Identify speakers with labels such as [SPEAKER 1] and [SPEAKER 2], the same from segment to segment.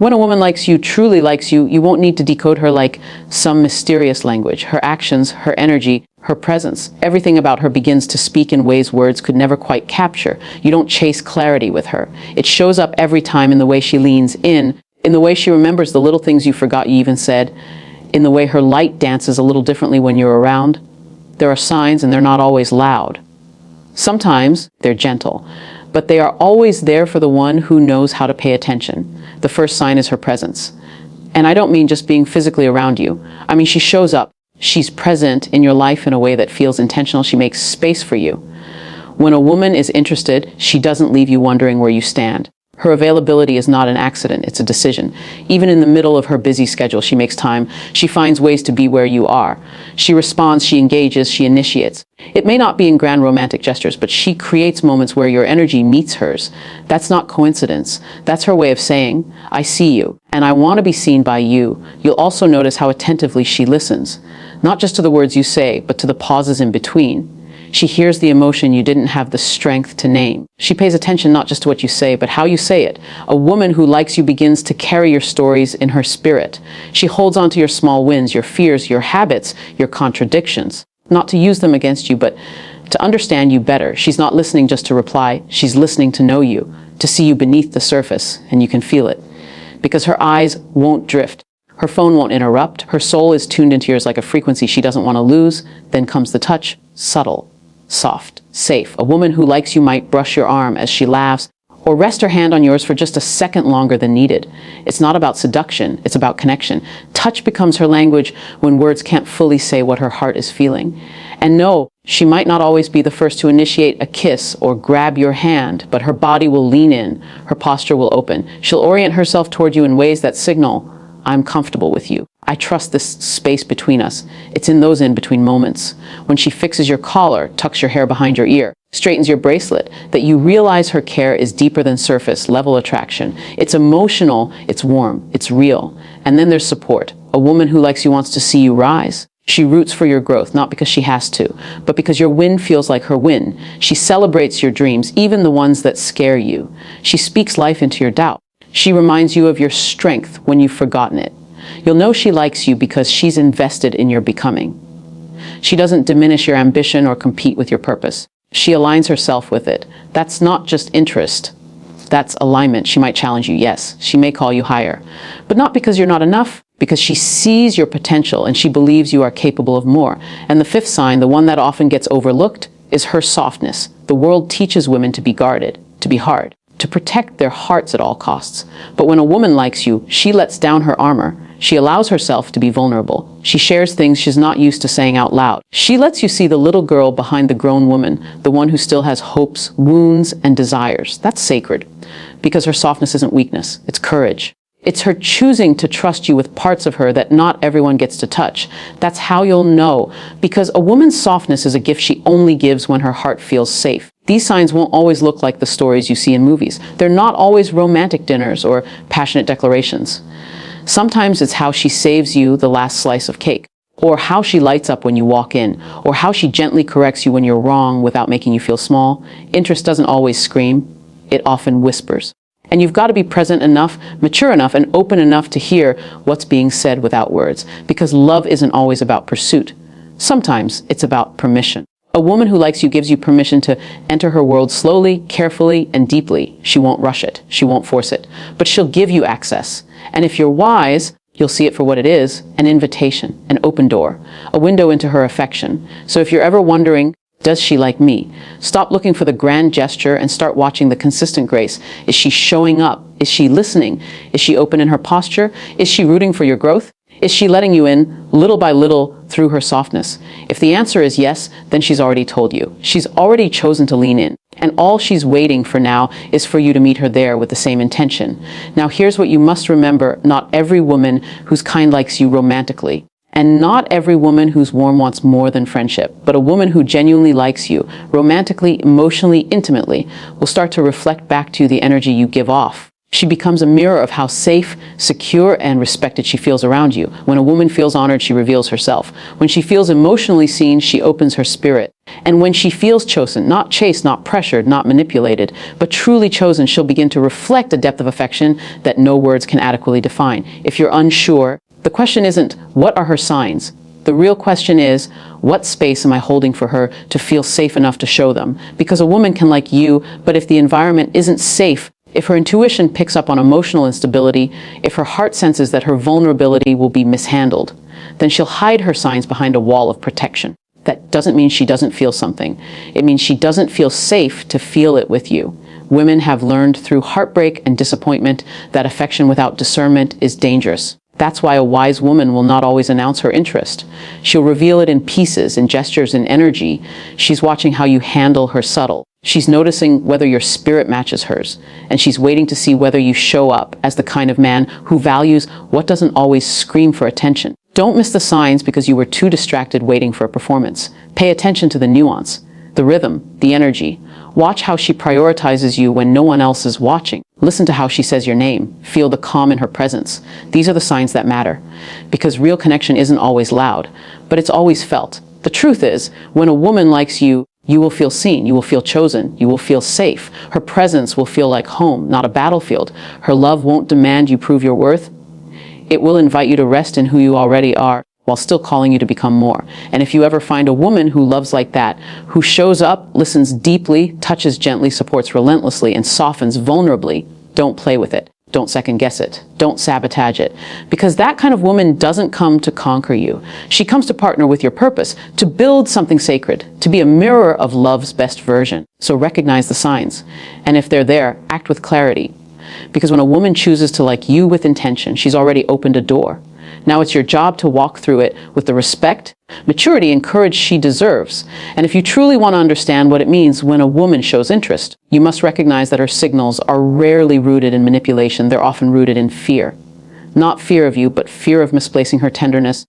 [SPEAKER 1] When a woman likes you, truly likes you, you won't need to decode her like some mysterious language. Her actions, her energy, her presence, everything about her begins to speak in ways words could never quite capture. You don't chase clarity with her. It shows up every time in the way she leans in the way she remembers the little things you forgot you even said, in the way her light dances a little differently when you're around. There are signs, and they're not always loud. Sometimes they're gentle, but they are always there for the one who knows how to pay attention. The first sign is her presence. And I don't mean just being physically around you. I mean, she shows up. She's present in your life in a way that feels intentional. She makes space for you. When a woman is interested, she doesn't leave you wondering where you stand. Her availability is not an accident, it's a decision. Even in the middle of her busy schedule, she makes time. She finds ways to be where you are. She responds, she engages, she initiates. It may not be in grand romantic gestures, but she creates moments where your energy meets hers. That's not coincidence. That's her way of saying, I see you, and I want to be seen by you. You'll also notice how attentively she listens, not just to the words you say, but to the pauses in between. She hears the emotion you didn't have the strength to name. She pays attention not just to what you say, but how you say it. A woman who likes you begins to carry your stories in her spirit. She holds on to your small wins, your fears, your habits, your contradictions. Not to use them against you, but to understand you better. She's not listening just to reply. She's listening to know you, to see you beneath the surface, and you can feel it. Because her eyes won't drift. Her phone won't interrupt. Her soul is tuned into yours like a frequency she doesn't want to lose. Then comes the touch, subtle, soft, safe. A woman who likes you might brush your arm as she laughs, or rest her hand on yours for just a second longer than needed. It's not about seduction, it's about connection. Touch becomes her language when words can't fully say what her heart is feeling. And no, she might not always be the first to initiate a kiss or grab your hand, but her body will lean in, her posture will open. She'll orient herself toward you in ways that signal, I'm comfortable with you. I trust this space between us. It's in those in-between moments. When she fixes your collar, tucks your hair behind your ear, straightens your bracelet, that you realize her care is deeper than surface level attraction. It's emotional, it's warm, it's real. And then there's support. A woman who likes you wants to see you rise. She roots for your growth, not because she has to, but because your win feels like her win. She celebrates your dreams, even the ones that scare you. She speaks life into your doubt. She reminds you of your strength when you've forgotten it. You'll know she likes you because she's invested in your becoming. She doesn't diminish your ambition or compete with your purpose. She aligns herself with it. That's not just interest. That's alignment. She might challenge you, yes. She may call you higher. But not because you're not enough, because she sees your potential and she believes you are capable of more. And the fifth sign, the one that often gets overlooked, is her softness. The world teaches women to be guarded, to be hard, to protect their hearts at all costs. But when a woman likes you, she lets down her armor. She allows herself to be vulnerable. She shares things she's not used to saying out loud. She lets you see the little girl behind the grown woman, the one who still has hopes, wounds, and desires. That's sacred, because her softness isn't weakness, it's courage. It's her choosing to trust you with parts of her that not everyone gets to touch. That's how you'll know, because a woman's softness is a gift she only gives when her heart feels safe. These signs won't always look like the stories you see in movies. They're not always romantic dinners or passionate declarations. Sometimes it's how she saves you the last slice of cake, or how she lights up when you walk in, or how she gently corrects you when you're wrong without making you feel small. Interest doesn't always scream, it often whispers. And you've got to be present enough, mature enough, and open enough to hear what's being said without words, because love isn't always about pursuit. Sometimes it's about permission. A woman who likes you gives you permission to enter her world slowly, carefully, and deeply. She won't rush it. She won't force it. But she'll give you access. And if you're wise, you'll see it for what it is, an invitation, an open door, a window into her affection. So if you're ever wondering, does she like me? Stop looking for the grand gesture and start watching the consistent grace. Is she showing up? Is she listening? Is she open in her posture? Is she rooting for your growth? Is she letting you in, little by little, through her softness? If the answer is yes, then she's already told you. She's already chosen to lean in. And all she's waiting for now is for you to meet her there with the same intention. Now here's what you must remember. Not every woman who's kind likes you romantically. And not every woman who's warm wants more than friendship. But a woman who genuinely likes you, romantically, emotionally, intimately, will start to reflect back to you the energy you give off. She becomes a mirror of how safe, secure, and respected she feels around you. When a woman feels honored, she reveals herself. When she feels emotionally seen, she opens her spirit. And when she feels chosen, not chased, not pressured, not manipulated, but truly chosen, she'll begin to reflect a depth of affection that no words can adequately define. If you're unsure, the question isn't, what are her signs? The real question is, what space am I holding for her to feel safe enough to show them? Because a woman can like you, but if the environment isn't safe, if her intuition picks up on emotional instability, if her heart senses that her vulnerability will be mishandled, then she'll hide her signs behind a wall of protection. That doesn't mean she doesn't feel something. It means she doesn't feel safe to feel it with you. Women have learned through heartbreak and disappointment that affection without discernment is dangerous. That's why a wise woman will not always announce her interest. She'll reveal it in pieces, in gestures, in energy. She's watching how you handle her subtle. She's noticing whether your spirit matches hers, and she's waiting to see whether you show up as the kind of man who values what doesn't always scream for attention. Don't miss the signs because you were too distracted waiting for a performance. Pay attention to the nuance, the rhythm, the energy. Watch how she prioritizes you when no one else is watching. Listen to how she says your name. Feel the calm in her presence. These are the signs that matter. Because real connection isn't always loud, but it's always felt. The truth is, when a woman likes you, you will feel seen, you will feel chosen, you will feel safe. Her presence will feel like home, not a battlefield. Her love won't demand you prove your worth. It will invite you to rest in who you already are, while still calling you to become more. And if you ever find a woman who loves like that, who shows up, listens deeply, touches gently, supports relentlessly, and softens vulnerably, don't play with it. Don't second guess it. Don't sabotage it. Because that kind of woman doesn't come to conquer you. She comes to partner with your purpose, to build something sacred, to be a mirror of love's best version. So recognize the signs. And if they're there, act with clarity. Because when a woman chooses to like you with intention, she's already opened a door. Now it's your job to walk through it with the respect, maturity, and courage she deserves. And if you truly want to understand what it means when a woman shows interest, you must recognize that her signals are rarely rooted in manipulation. They're often rooted in fear. Not fear of you, but fear of misplacing her tenderness,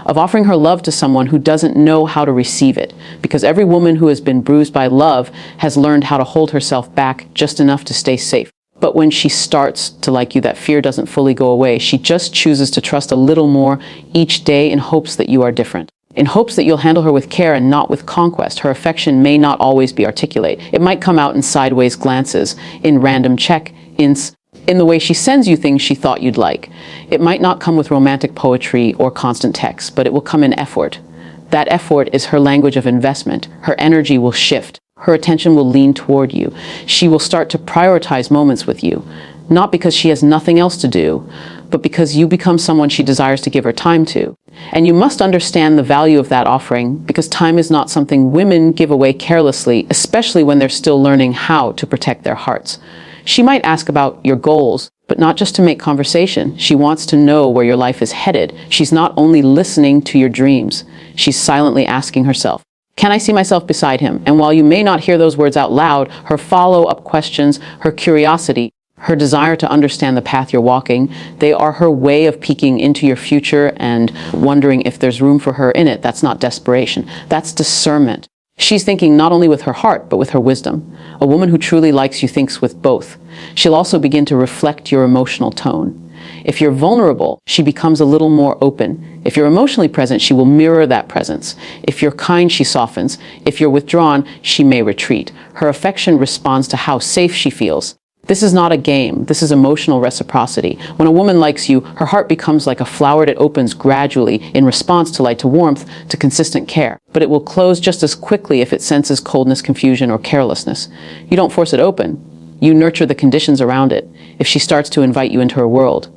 [SPEAKER 1] of offering her love to someone who doesn't know how to receive it. Because every woman who has been bruised by love has learned how to hold herself back just enough to stay safe. But when she starts to like you, that fear doesn't fully go away. She just chooses to trust a little more each day in hopes that you are different. In hopes that you'll handle her with care and not with conquest. Her affection may not always be articulate. It might come out in sideways glances, in random check-ins, in the way she sends you things she thought you'd like. It might not come with romantic poetry or constant text, but it will come in effort. That effort is her language of investment. Her energy will shift. Her attention will lean toward you. She will start to prioritize moments with you, not because she has nothing else to do, but because you become someone she desires to give her time to. And you must understand the value of that offering, because time is not something women give away carelessly, especially when they're still learning how to protect their hearts. She might ask about your goals, but not just to make conversation. She wants to know where your life is headed. She's not only listening to your dreams, she's silently asking herself, can I see myself beside him? And while you may not hear those words out loud, her follow-up questions, her curiosity, her desire to understand the path you're walking, they are her way of peeking into your future and wondering if there's room for her in it. That's not desperation. That's discernment. She's thinking not only with her heart, but with her wisdom. A woman who truly likes you thinks with both. She'll also begin to reflect your emotional tone. If you're vulnerable, she becomes a little more open. If you're emotionally present, she will mirror that presence. If you're kind, she softens. If you're withdrawn, she may retreat. Her affection responds to how safe she feels. This is not a game. This is emotional reciprocity. When a woman likes you, her heart becomes like a flower that opens gradually in response to light, to warmth, to consistent care. But it will close just as quickly if it senses coldness, confusion, or carelessness. You don't force it open. You nurture the conditions around it. If she starts to invite you into her world,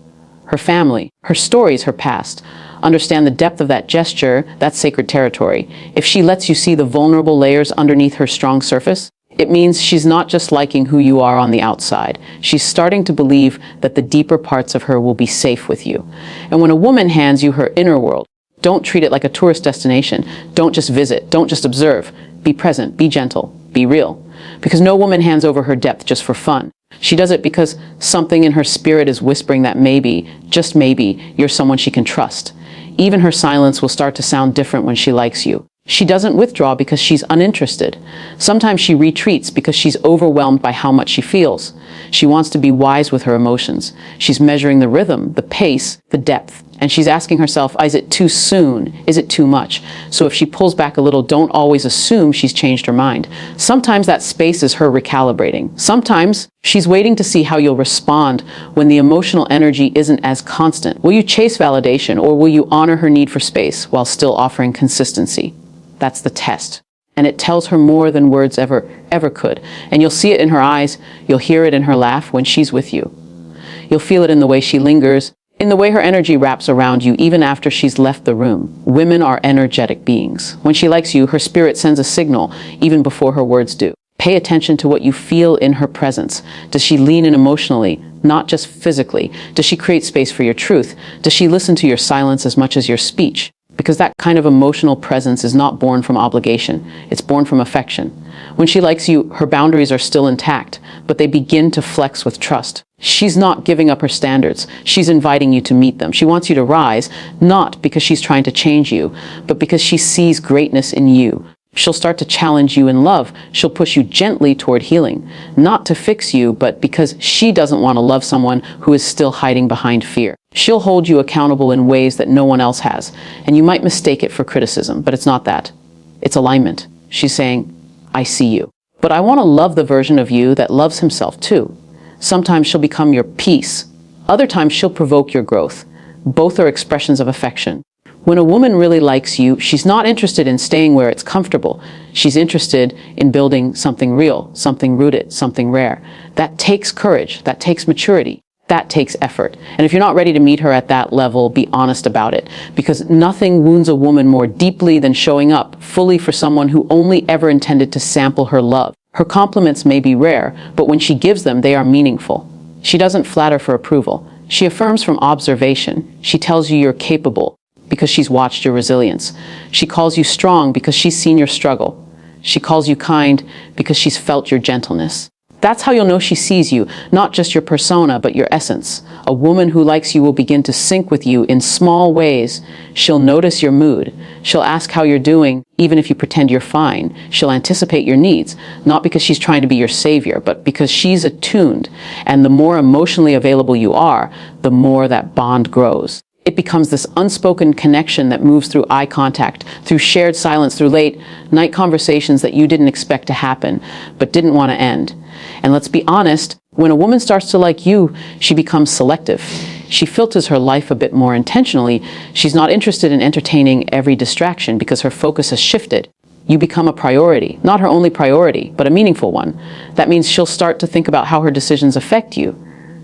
[SPEAKER 1] her family, her stories, her past, understand the depth of that gesture, that's sacred territory. If she lets you see the vulnerable layers underneath her strong surface, it means she's not just liking who you are on the outside. She's starting to believe that the deeper parts of her will be safe with you. And when a woman hands you her inner world, don't treat it like a tourist destination. Don't just visit. Don't just observe. Be present. Be gentle. Be real. Because no woman hands over her depth just for fun. She does it because something in her spirit is whispering that maybe, just maybe, you're someone she can trust. Even her silence will start to sound different when she likes you. She doesn't withdraw because she's uninterested. Sometimes she retreats because she's overwhelmed by how much she feels. She wants to be wise with her emotions. She's measuring the rhythm, the pace, the depth. And she's asking herself, is it too soon? Is it too much? So if she pulls back a little, don't always assume she's changed her mind. Sometimes that space is her recalibrating. Sometimes she's waiting to see how you'll respond when the emotional energy isn't as constant. Will you chase validation, or will you honor her need for space while still offering consistency? That's the test. And it tells her more than words ever could. And you'll see it in her eyes. You'll hear it in her laugh when she's with you. You'll feel it in the way she lingers, in the way her energy wraps around you even after she's left the room. Women are energetic beings. When she likes you, her spirit sends a signal even before her words do. Pay attention to what you feel in her presence. Does she lean in emotionally, not just physically? Does she create space for your truth? Does she listen to your silence as much as your speech? Because that kind of emotional presence is not born from obligation. It's born from affection. When she likes you, her boundaries are still intact, but they begin to flex with trust. She's not giving up her standards. She's inviting you to meet them. She wants you to rise, not because she's trying to change you, but because she sees greatness in you. She'll start to challenge you in love. She'll push you gently toward healing, not to fix you, but because she doesn't want to love someone who is still hiding behind fear. She'll hold you accountable in ways that no one else has, and you might mistake it for criticism, but it's not that. It's alignment. She's saying, I see you, but I want to love the version of you that loves himself too. Sometimes she'll become your peace. Other times she'll provoke your growth. Both are expressions of affection. When a woman really likes you, she's not interested in staying where it's comfortable. She's interested in building something real, something rooted, something rare. That takes courage. That takes maturity. That takes effort. And if you're not ready to meet her at that level, be honest about it. Because nothing wounds a woman more deeply than showing up fully for someone who only ever intended to sample her love. Her compliments may be rare, but when she gives them, they are meaningful. She doesn't flatter for approval. She affirms from observation. She tells you you're capable because she's watched your resilience. She calls you strong because she's seen your struggle. She calls you kind because she's felt your gentleness. That's how you'll know she sees you, not just your persona, but your essence. A woman who likes you will begin to sync with you in small ways. She'll notice your mood. She'll ask how you're doing, even if you pretend you're fine. She'll anticipate your needs, not because she's trying to be your savior, but because she's attuned. And the more emotionally available you are, the more that bond grows. It becomes this unspoken connection that moves through eye contact, through shared silence, through late night conversations that you didn't expect to happen, but didn't want to end. And let's be honest, when a woman starts to like you, she becomes selective. She filters her life a bit more intentionally. She's not interested in entertaining every distraction because her focus has shifted. You become a priority, not her only priority, but a meaningful one. That means she'll start to think about how her decisions affect you.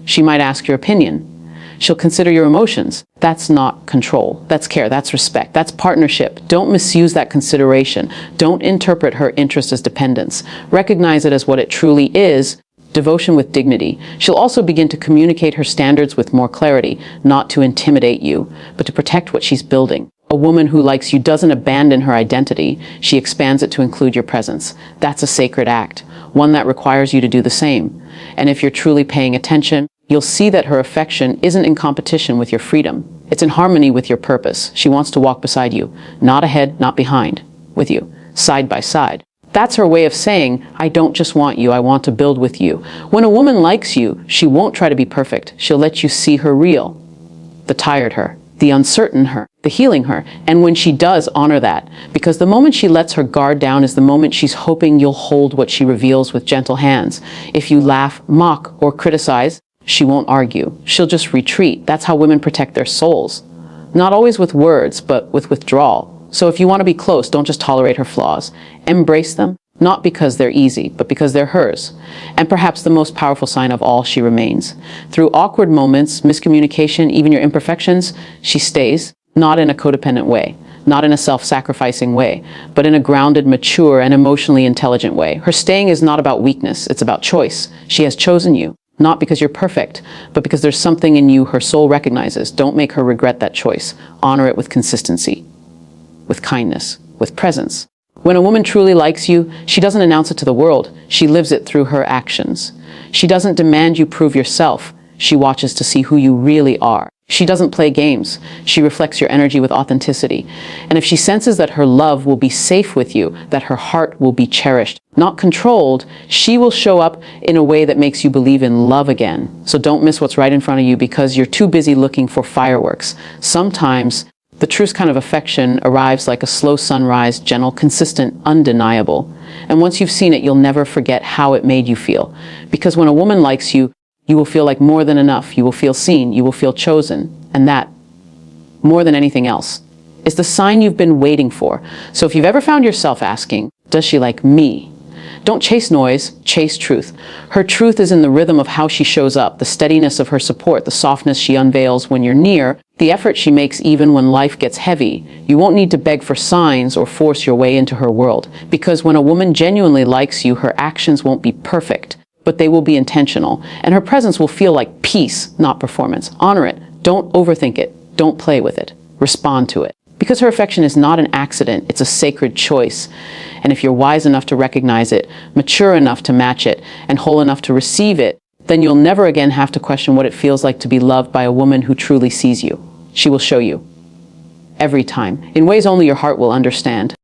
[SPEAKER 1] She might ask your opinion. She'll consider your emotions. That's not control. That's care. That's respect. That's partnership. Don't misuse that consideration. Don't interpret her interest as dependence. Recognize it as what it truly is, devotion with dignity. She'll also begin to communicate her standards with more clarity, not to intimidate you, but to protect what she's building. A woman who likes you doesn't abandon her identity. She expands it to include your presence. That's a sacred act, one that requires you to do the same. And if you're truly paying attention, you'll see that her affection isn't in competition with your freedom. It's in harmony with your purpose. She wants to walk beside you, not ahead, not behind, with you, side by side. That's her way of saying, I don't just want you, I want to build with you. When a woman likes you, she won't try to be perfect. She'll let you see her real, the tired her, the uncertain her, the healing her. And when she does, honor that. Because the moment she lets her guard down is the moment she's hoping you'll hold what she reveals with gentle hands. If you laugh, mock, or criticize, she won't argue. She'll just retreat. That's how women protect their souls. Not always with words, but with withdrawal. So if you want to be close, don't just tolerate her flaws. Embrace them, not because they're easy, but because they're hers. And perhaps the most powerful sign of all, she remains. Through awkward moments, miscommunication, even your imperfections, she stays, not in a codependent way, not in a self-sacrificing way, but in a grounded, mature, and emotionally intelligent way. Her staying is not about weakness, it's about choice. She has chosen you. Not because you're perfect, but because there's something in you her soul recognizes. Don't make her regret that choice. Honor it with consistency, with kindness, with presence. When a woman truly likes you, she doesn't announce it to the world. She lives it through her actions. She doesn't demand you prove yourself. She watches to see who you really are. She doesn't play games. She reflects your energy with authenticity. And if she senses that her love will be safe with you, that her heart will be cherished, not controlled, she will show up in a way that makes you believe in love again. So don't miss what's right in front of you because you're too busy looking for fireworks. Sometimes the truest kind of affection arrives like a slow sunrise, gentle, consistent, undeniable. And once you've seen it, you'll never forget how it made you feel. Because when a woman likes you, you will feel like more than enough. You will feel seen. You will feel chosen. And that, more than anything else, is the sign you've been waiting for. So if you've ever found yourself asking, does she like me? Don't chase noise, chase truth. Her truth is in the rhythm of how she shows up, the steadiness of her support, the softness she unveils when you're near, the effort she makes even when life gets heavy. You won't need to beg for signs or force your way into her world. Because when a woman genuinely likes you, her actions won't be perfect, but they will be intentional. And her presence will feel like peace, not performance. Honor it. Don't overthink it. Don't play with it. Respond to it. Because her affection is not an accident, it's a sacred choice. And if you're wise enough to recognize it, mature enough to match it, and whole enough to receive it, then you'll never again have to question what it feels like to be loved by a woman who truly sees you. She will show you. Every time. In ways only your heart will understand.